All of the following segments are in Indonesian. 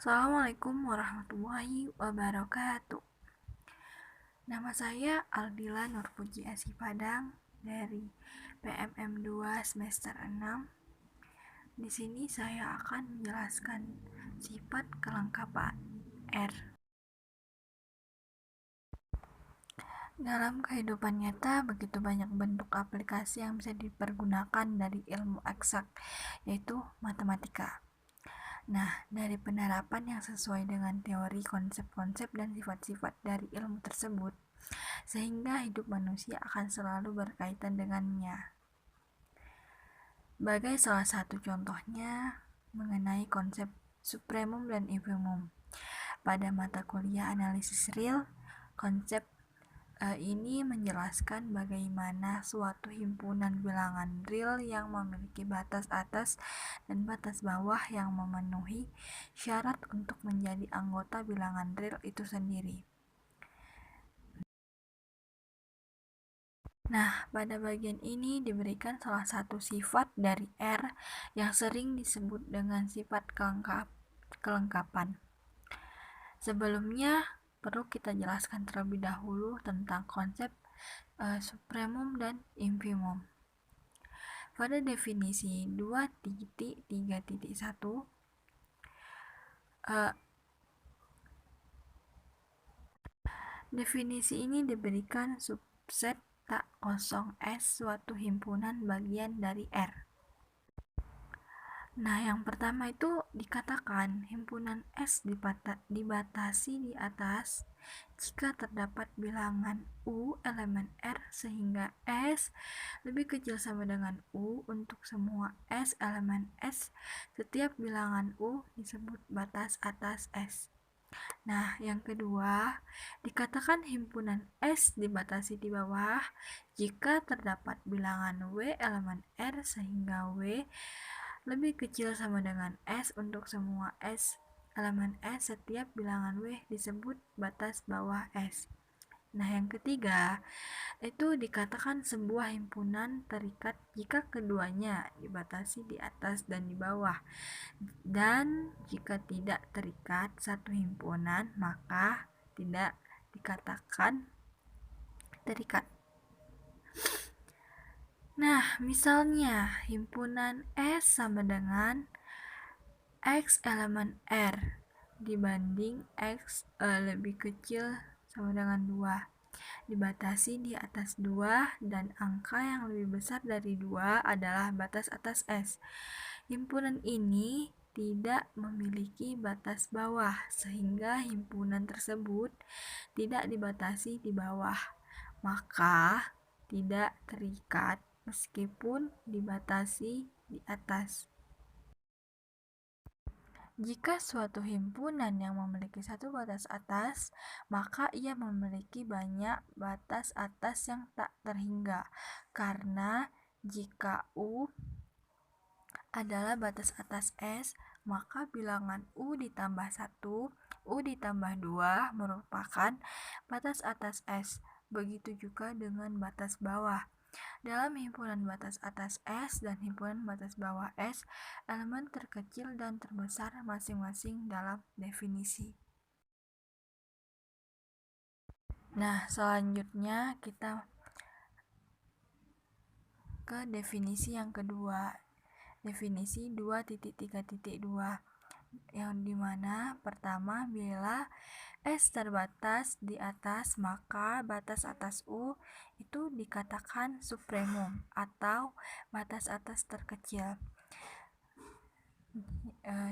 Assalamualaikum warahmatullahi wabarakatuh. Nama saya Aldila Nurpuji Asipadang dari PMM 2 semester 6. Di sini saya akan menjelaskan sifat kelengkapan R. Dalam kehidupan nyata, begitu banyak bentuk aplikasi yang bisa dipergunakan dari ilmu eksak, yaitu matematika. Nah, dari penerapan yang sesuai dengan teori, konsep-konsep, dan sifat-sifat dari ilmu tersebut, sehingga hidup manusia akan selalu berkaitan dengannya. Sebagai salah satu contohnya mengenai konsep supremum dan infimum. Pada mata kuliah analisis real, konsep ini menjelaskan bagaimana suatu himpunan bilangan real yang memiliki batas atas dan batas bawah yang memenuhi syarat untuk menjadi anggota bilangan real itu sendiri. Nah, pada bagian ini diberikan salah satu sifat dari R yang sering disebut dengan sifat kelengkapan. Sebelumnya, perlu kita jelaskan terlebih dahulu tentang konsep supremum dan infimum. Pada definisi 2.3.1, definisi ini diberikan subset tak kosong S suatu himpunan bagian dari R. Nah, yang pertama itu dikatakan himpunan S dibatasi di atas jika terdapat bilangan U elemen R sehingga S lebih kecil sama dengan U untuk semua S elemen S. Setiap bilangan U disebut batas atas S. Nah, yang kedua, dikatakan himpunan S dibatasi di bawah jika terdapat bilangan W elemen R sehingga W lebih kecil sama dengan S untuk semua S elemen S. Setiap bilangan W disebut batas bawah S. Nah, yang ketiga, itu dikatakan sebuah himpunan terikat jika keduanya dibatasi di atas dan di bawah. Dan jika tidak terikat satu himpunan, maka tidak dikatakan terikat. Nah, misalnya himpunan S sama dengan X elemen R dibanding X lebih kecil sama dengan 2. Dibatasi di atas 2 dan angka yang lebih besar dari 2 adalah batas atas S. Himpunan ini tidak memiliki batas bawah sehingga himpunan tersebut tidak dibatasi di bawah, maka tidak terikat meskipun dibatasi di atas. Jika suatu himpunan yang memiliki satu batas atas, maka ia memiliki banyak batas atas yang tak terhingga, karena jika U adalah batas atas S, maka bilangan U ditambah 1, U ditambah 2 merupakan batas atas S. Begitu juga dengan batas bawah. Dalam himpunan batas atas S dan himpunan batas bawah S, elemen terkecil dan terbesar masing-masing dalam definisi. Nah, selanjutnya kita ke definisi yang kedua. Definisi 2.3.2 yang dimana pertama, bila S terbatas di atas, maka batas atas U itu dikatakan supremum atau batas atas terkecil,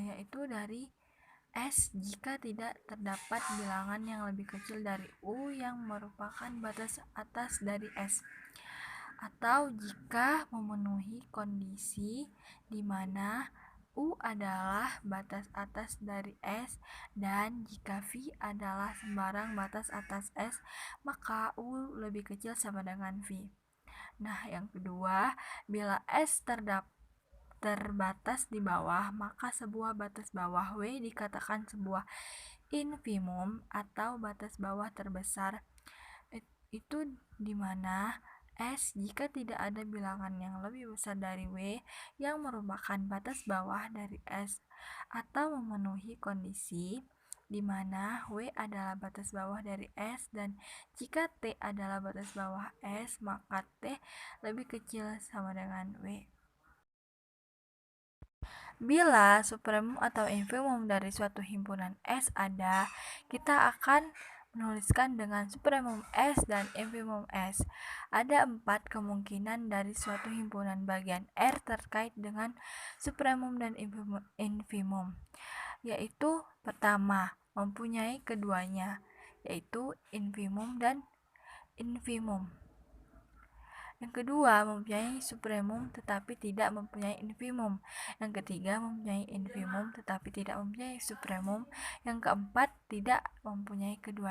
yaitu dari S jika tidak terdapat bilangan yang lebih kecil dari U yang merupakan batas atas dari S, atau jika memenuhi kondisi di mana U adalah batas atas dari S dan jika V adalah sembarang batas atas S, maka U lebih kecil sama dengan V. Nah, yang kedua, bila S terbatas di bawah, maka sebuah batas bawah W dikatakan sebuah infimum atau batas bawah terbesar. Itu dimana S jika tidak ada bilangan yang lebih besar dari W yang merupakan batas bawah dari S atau memenuhi kondisi di mana W adalah batas bawah dari S dan jika T adalah batas bawah S maka T lebih kecil sama dengan W. Bila supremum atau infimum dari suatu himpunan S ada, kita akan menuliskan dengan supremum S dan infimum S. Ada 4 kemungkinan dari suatu himpunan bagian R terkait dengan supremum dan infimum, yaitu pertama, mempunyai keduanya, yaitu infimum dan infimum. Yang kedua, mempunyai supremum tetapi tidak mempunyai infimum. Yang ketiga, mempunyai infimum tetapi tidak mempunyai supremum. Yang keempat, tidak mempunyai keduanya.